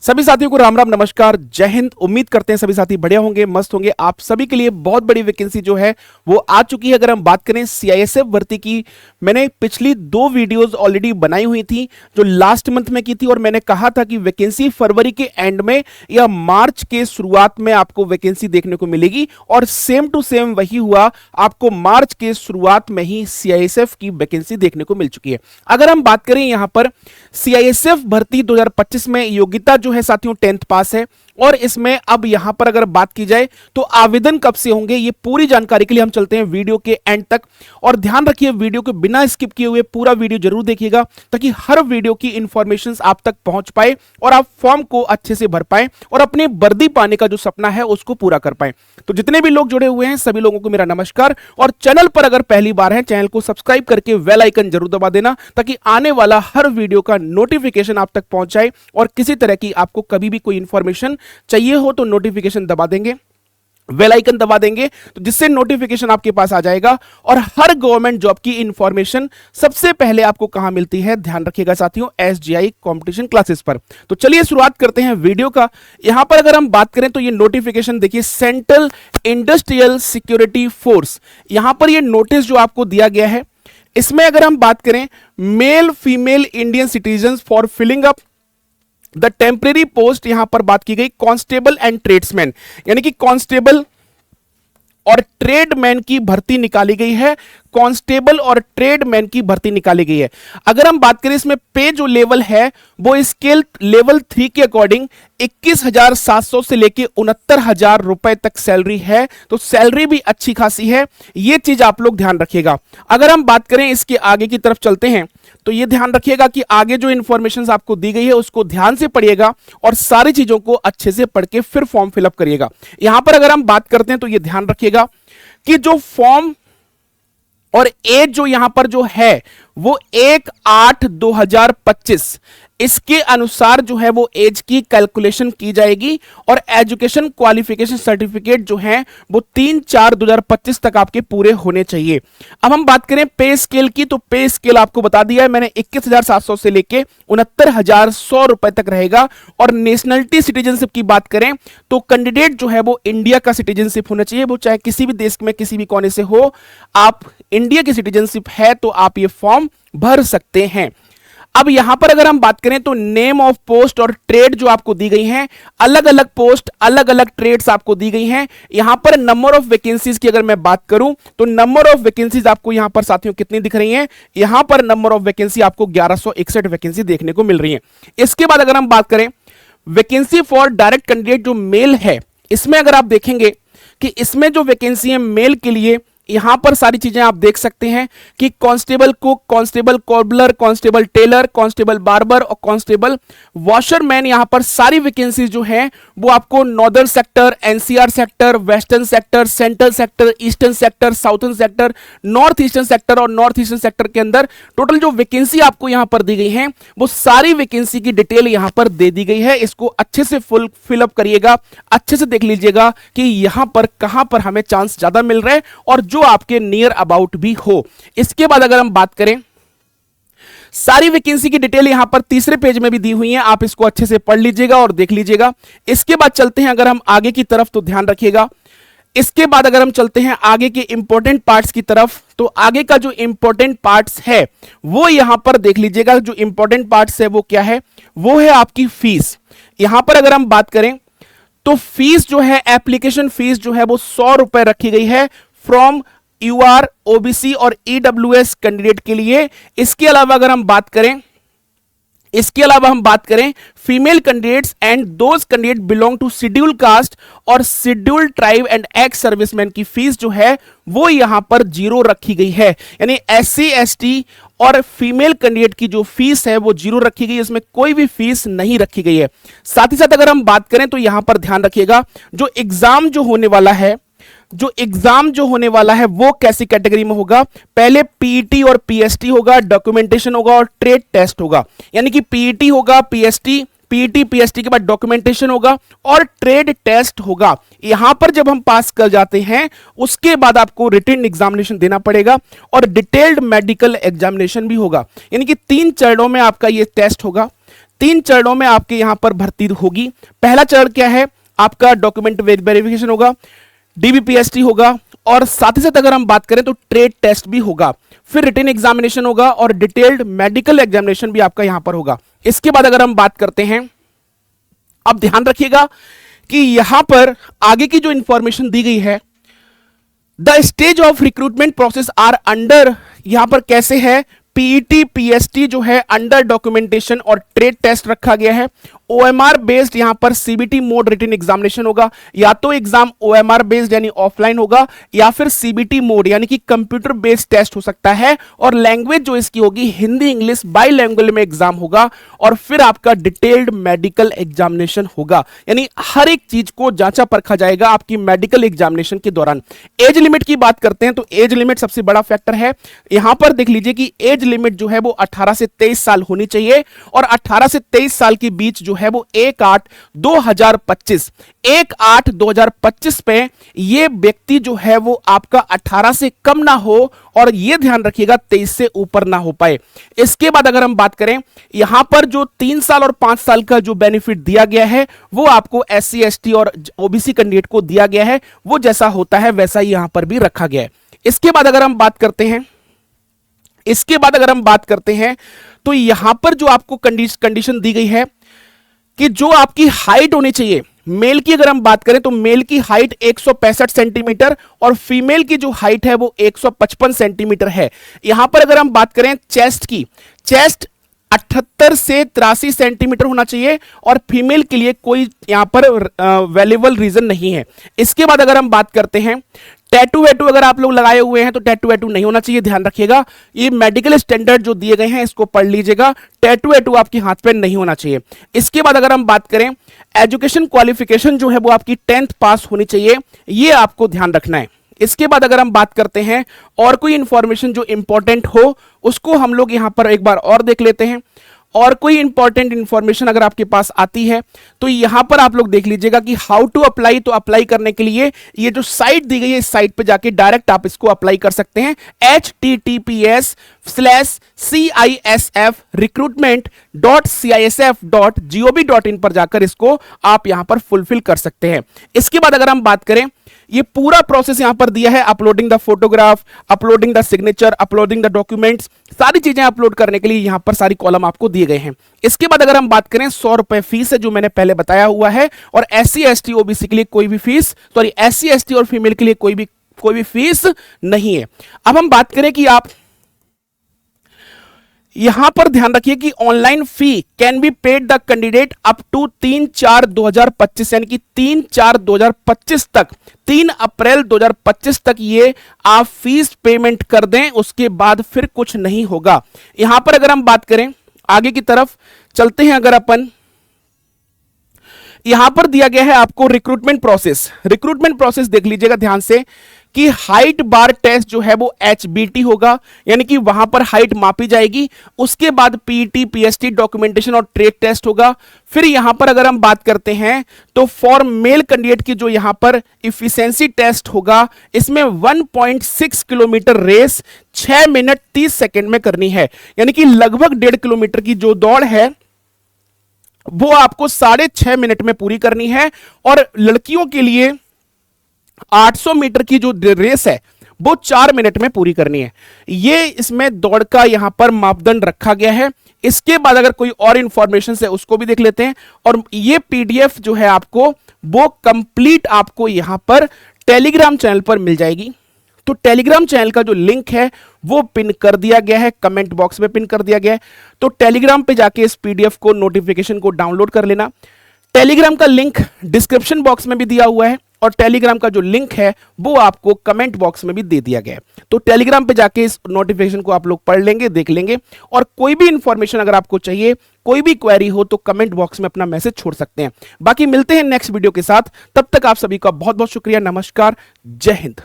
सभी साथियों को राम राम नमस्कार जय हिंद। उम्मीद करते हैं सभी साथी बढ़िया होंगे, मस्त होंगे। आप सभी के लिए बहुत बड़ी वैकेंसी जो है वो आ चुकी है। अगर हम बात करें सीआईएसएफ भर्ती की, मैंने पिछली 2 वीडियोस ऑलरेडी बनाई हुई थी जो लास्ट मंथ में की थी, और मैंने कहा था कि वैकेंसी फरवरी के एंड में या मार्च के शुरुआत में आपको वैकेंसी देखने को मिलेगी, और सेम टू सेम वही हुआ। आपको मार्च के शुरुआत में ही सीआईएसएफ की वैकेंसी देखने को मिल चुकी है। अगर हम बात करें यहां पर सीआईएसएफ भर्ती 2025 में योग्यता जो है साथियों 10th पास है, और इसमें अब यहां पर अगर बात की जाए तो आवेदन कब से होंगे, ये पूरी जानकारी के लिए हम चलते हैं वीडियो के एंड तक। और ध्यान रखिए वीडियो को बिना स्किप किए हुए पूरा वीडियो जरूर देखिएगा, ताकि हर वीडियो की इंफॉर्मेशन आप तक पहुंच पाए और आप फॉर्म को अच्छे से भर पाए और अपने वर्दी पाने का जो सपना है उसको पूरा कर पाए। तो जितने भी लोग जुड़े हुए हैं सभी लोगों को मेरा नमस्कार, और चैनल पर अगर पहली बार है चैनल को सब्सक्राइब करके बेल आइकन जरूर दबा देना, ताकि आने वाला हर वीडियो का नोटिफिकेशन आप तक पहुंच जाए। और किसी तरह की आपको कभी भी कोई इंफॉर्मेशन चाहिए हो तो नोटिफिकेशन दबा देंगे, बेल आइकन दबा देंगे, तो जिससे नोटिफिकेशन आपके पास आ जाएगा। और हर गवर्नमेंट जॉब की इंफॉर्मेशन सबसे पहले आपको कहां मिलती है, ध्यान रखिएगा साथियों, एसजीआई कंपटीशन क्लासेस पर। तो चलिए शुरुआत करते हैं वीडियो का। यहां पर अगर हम बात करें तो ये नोटिफिकेशन देखिए, सेंट्रल इंडस्ट्रियल सिक्योरिटी फोर्स, यहां पर ये नोटिस जो आपको दिया गया है, इसमें अगर हम बात करें male female Indian citizen for filling up the temporary post, यहां पर बात की गई कांस्टेबल एंड ट्रेड्समैन, यानी कि कांस्टेबल और ट्रेडमैन की भर्ती निकाली गई है। कांस्टेबल और ट्रेडमैन की भर्ती निकाली गई है। अगर हम बात करें इसमें पे जो लेवल है वो स्केल लेवल 3 के अकॉर्डिंग 21,700 से लेके 69,000 रुपए तक सैलरी है। तो सैलरी भी अच्छी खासी है, ये चीज आप लोग ध्यान रखिएगा। अगर हम बात करें इसके आगे की तरफ चलते हैं तो ये ध्यान रखिएगा कि आगे जो इंफॉर्मेशन आपको दी गई है उसको ध्यान से पढ़िएगा और सारी चीजों को अच्छे से पढ़ के फिर फॉर्म फिलअप करिएगा। यहां पर अगर हम बात करते हैं तो ये ध्यान रखिएगा कि जो फॉर्म और एज जो यहां पर जो है वो 1/8/2025 इसके अनुसार जो है वो एज की कैलकुलेशन की जाएगी, और एजुकेशन क्वालिफिकेशन सर्टिफिकेट जो है वो 3/4/2025 तक आपके पूरे होने चाहिए। अब हम बात करें पे स्केल की, तो पे स्केल आपको बता दिया है मैंने, 21,700 से लेके 69,100 रुपए तक रहेगा। और नेशनलिटी सिटीजनशिप की बात करें तो कैंडिडेट जो है वो इंडिया का सिटीजनशिप होना चाहिए, वो चाहे किसी भी देश में किसी भी कोने से हो, आप इंडिया की सिटीजनशिप है तो आप ये फॉर्म भर सकते हैं। अब यहां पर अगर हम बात करें तो नेम ऑफ पोस्ट और ट्रेड जो आपको दी गई हैं, अलग अलग पोस्ट अलग अलग ट्रेड्स आपको दी गई हैं। यहां पर नंबर ऑफ वैकेंसीज की अगर मैं बात करूं तो नंबर ऑफ वैकेंसीज आपको यहां पर साथियों कितनी दिख रही हैं, यहां पर नंबर ऑफ वैकेंसी आपको 1161 वैकेंसी देखने को मिल रही है। इसके बाद अगर हम बात करें वैकेंसी फॉर डायरेक्ट कैंडिडेट जो मेल है, इसमें अगर आप देखेंगे कि इसमें जो वैकेंसी है मेल के लिए, यहां पर सारी चीजें आप देख सकते हैं कि constable cook, constable cobbler, constable tailor, constable barber और कांस्टेबल वॉशरमैन, यहां पर सारी वैकेंसीज जो हैं वो आपको northern sector, NCR sector, western sector, central sector, eastern sector, southern sector, north eastern sector और नॉर्थ ईस्टर्न सेक्टर के अंदर टोटल जो वैकेंसी आपको यहां पर दी गई है वो सारी वैकेंसी की डिटेल यहां पर दे दी गई है। इसको अच्छे से फुल फिलअप करिएगा, अच्छे से देख लीजिएगा कि यहां पर कहां पर हमें चांस ज्यादा मिल रहा है और जो आपके नियर अबाउट भी हो। इसके बाद अगर हम बात करें सारी वैकेंसी की डिटेल यहां पर तीसरे पेज में भी दी हुई है, आप इसको अच्छे से पढ़ लीजिएगा और देख लीजिएगा। इसके बाद चलते हैं अगर हम आगे की तरफ, तो ध्यान रखिएगा। इसके बाद अगर हम चलते हैं आगे के इंपॉर्टेंट पार्ट्स की तरफ, तो आगे का जो इंपॉर्टेंट पार्ट्स है वो यहां पर देख लीजिएगा। जो इंपॉर्टेंट पार्ट्स है वो क्या है, वो है आपकी फीस। यहां पर अगर हम बात करें तो फीस जो है, एप्लीकेशन फीस जो है वो 100 रुपए रखी गई है फ्रॉम यूआर, ओबीसी और ईडब्ल्यूएस कैंडिडेट के लिए। इसके अलावा अगर हम बात करें female candidates and those candidate belong to schedule caste और schedule tribe and ex serviceman की फीस जो है वो यहां पर 0 रखी गई है। यानी एससी एसटी और फीमेल कैंडिडेट की जो फीस है वो 0 रखी गई है, इसमें कोई भी फीस नहीं रखी गई है। साथ ही साथ अगर हम बात करें तो यहां पर ध्यान रखिएगा जो एग्जाम जो होने वाला है वो कैसी कैटेगरी में होगा, पहले पीईटी और पीएसटी होगा, डॉक्यूमेंटेशन होगा और ट्रेड टेस्ट होगा। यानी कि पीईटी होगा, पीईटी पीएसटी के बाद डॉक्यूमेंटेशन होगा और ट्रेड टेस्ट होगा। यहां पर जब हम पास कर जाते हैं उसके बाद आपको रिटन एग्जामिनेशन देना पड़ेगा और डिटेल्ड मेडिकल एग्जामिनेशन भी होगा। यानी कि 3 चरणों में आपका ये टेस्ट होगा। 3 चरणों में आपके यहां पर भर्ती होगी। पहला चरण क्या है, आपका डॉक्यूमेंट वेरिफिकेशन होगा, डीबीपीएसटी होगा, और साथ ही साथ अगर हम बात करें तो ट्रेड टेस्ट भी होगा, फिर रिटन एग्जामिनेशन होगा और डिटेल्ड मेडिकल एग्जामिनेशन भी आपका यहां पर होगा। इसके बाद अगर हम बात करते हैं, अब ध्यान रखिएगा कि यहां पर आगे की जो इंफॉर्मेशन दी गई है, the stage of recruitment process are under, यहां पर कैसे है, पीईटी पीएसटी जो है अंडर डॉक्यूमेंटेशन और ट्रेड टेस्ट रखा गया है। ओएमआर बेस्ड यहां पर सीबीटी मोड रिटन एग्जामिनेशन होगा, या तो एग्जाम ओएमआर बेस्ड यानी ऑफलाइन होगा, या फिर सीबीटी मोड यानी कि कंप्यूटर बेस्ड टेस्ट हो सकता है, और लैंग्वेज जो इसकी होगी हिंदी इंग्लिश बाइलैंग्वेज में एग्जाम होगा, और फिर आपका डिटेल्ड मेडिकल एग्जामिनेशन होगा। यानी हर एक चीज को जांचा परखा जाएगा आपकी मेडिकल एग्जामिनेशन के दौरान। एज लिमिट की बात करते हैं तो एज लिमिट सबसे बड़ा फैक्टर है। यहां पर देख लीजिए कि एज लिमिट जो है वो 18 से 23 साल होनी चाहिए, और 18 से 23 साल के बीच जो है वो 1/8/2025 पे ये व्यक्ति जो है वो आपका 18 से कम ना हो, और ये ध्यान रखिएगा 23 से ऊपर ना हो पाए। इसके बाद अगर हम बात करें, यहां पर जो 3 साल और 5 साल का जो बेनिफिट दिया गया है वो आपको एससी एसटी और ओबीसी कैंडिडेट को दिया गया है, वो जैसा होता है वैसा ही यहां पर भी रखा गया है। इसके बाद अगर हम बात करते हैं तो यहां पर जो आपको कंडीशन दी गई है कि जो आपकी हाइट होनी चाहिए, मेल की अगर हम बात करें तो मेल की हाइट 165 सेंटीमीटर और फीमेल की जो हाइट है वो 155 सेंटीमीटर है। यहां पर अगर हम बात करें चेस्ट की, चेस्ट 78 से 83 सेंटीमीटर होना चाहिए, और फीमेल के लिए कोई यहां पर वैल्यूएबल रीजन नहीं है। इसके बाद अगर हम बात करते हैं, टैटू वैटू अगर आप लोग लगाए हुए हैं तो टैटू वैटू नहीं होना चाहिए, ध्यान रखिएगा। ये मेडिकल स्टैंडर्ड जो दिए गए हैं इसको पढ़ लीजिएगा, टैटू वैटू आपके हाथ पे नहीं होना चाहिए। इसके बाद अगर हम बात करें, एजुकेशन क्वालिफिकेशन जो है वो आपकी 10th पास होनी चाहिए, ये आपको ध्यान रखना है। इसके बाद अगर हम बात करते हैं और कोई इंफॉर्मेशन जो इंपॉर्टेंट हो उसको हम लोग यहां पर एक बार और देख लेते हैं। और कोई इंपॉर्टेंट इंफॉर्मेशन अगर आपके पास आती है तो यहां पर आप लोग देख लीजिएगा कि हाउ टू अप्लाई, तो अप्लाई करने के लिए ये जो साइट दी गई है इस साइट पे जाके डायरेक्ट आप इसको अप्लाई कर सकते हैं, https://CISF recruitment.cisf.gov.in पर जाकर इसको आप यहां पर फुलफिल कर सकते हैं। इसके बाद अगर हम बात करें, ये पूरा प्रोसेस यहां पर दिया है, uploading the photograph, uploading the signature, uploading the documents, सारी चीजें अपलोड करने के लिए यहां पर सारी कॉलम आपको दिए गए हैं। इसके बाद अगर हम बात करें, 100 रुपए फीस है जो मैंने पहले बताया हुआ है, और एससी एसटी ओबीसी के लिए कोई भी फीस, सॉरी एससी एसटी और फीमेल के लिए कोई भी फीस नहीं है। अब हम बात करें कि आप यहां पर ध्यान रखिए कि online fee can be paid the candidate up to 3/4/2025, यानी कि 3/4/2025 तक, 3 अप्रैल 2025 तक ये आप फीस पेमेंट कर दें, उसके बाद फिर कुछ नहीं होगा। यहां पर अगर हम बात करें, आगे की तरफ चलते हैं, अगर अपन यहां पर दिया गया है आपको रिक्रूटमेंट प्रोसेस देख लीजिएगा ध्यान से कि हाइट बार टेस्ट जो है वो एचबीटी होगा, यानी कि वहां पर हाइट मापी जाएगी। उसके बाद पीईटी पीएसटी डॉक्यूमेंटेशन और ट्रेड टेस्ट होगा। फिर यहां पर अगर हम बात करते हैं तो फॉर मेल कैंडिडेट की जो यहां पर इफिशिएंसी टेस्ट होगा, इसमें 1.6 किलोमीटर रेस 6 मिनट 30 सेकेंड में करनी है, यानी कि लगभग 1.5 किलोमीटर की जो दौड़ है वो आपको 6.5 मिनट में पूरी करनी है। और लड़कियों के लिए 800 मीटर की जो रेस है वो 4 मिनट में पूरी करनी है। ये इसमें दौड़ का यहां पर मापदंड रखा गया है। इसके बाद अगर कोई और इंफॉर्मेशन है उसको भी देख लेते हैं, और ये पीडीएफ जो है आपको वो कंप्लीट आपको यहां पर टेलीग्राम चैनल पर मिल जाएगी। तो टेलीग्राम चैनल का जो लिंक है वो पिन कर दिया गया है, कमेंट बॉक्स में पिन कर दिया गया है। तो टेलीग्राम पे जाके इस पीडीएफ को, नोटिफिकेशन को डाउनलोड कर लेना। टेलीग्राम का लिंक डिस्क्रिप्शन बॉक्स में भी दिया हुआ है, और टेलीग्राम का जो लिंक है वो आपको कमेंट बॉक्स में भी दे दिया गया है। तो टेलीग्राम पे जाके इस नोटिफिकेशन को आप लोग पढ़ लेंगे, देख लेंगे, और कोई भी इंफॉर्मेशन अगर आपको चाहिए, कोई भी क्वेरी हो तो कमेंट बॉक्स में अपना मैसेज छोड़ सकते हैं। बाकी मिलते हैं नेक्स्ट वीडियो के साथ, तब तक आप सभी का बहुत बहुत शुक्रिया, नमस्कार, जय हिंद।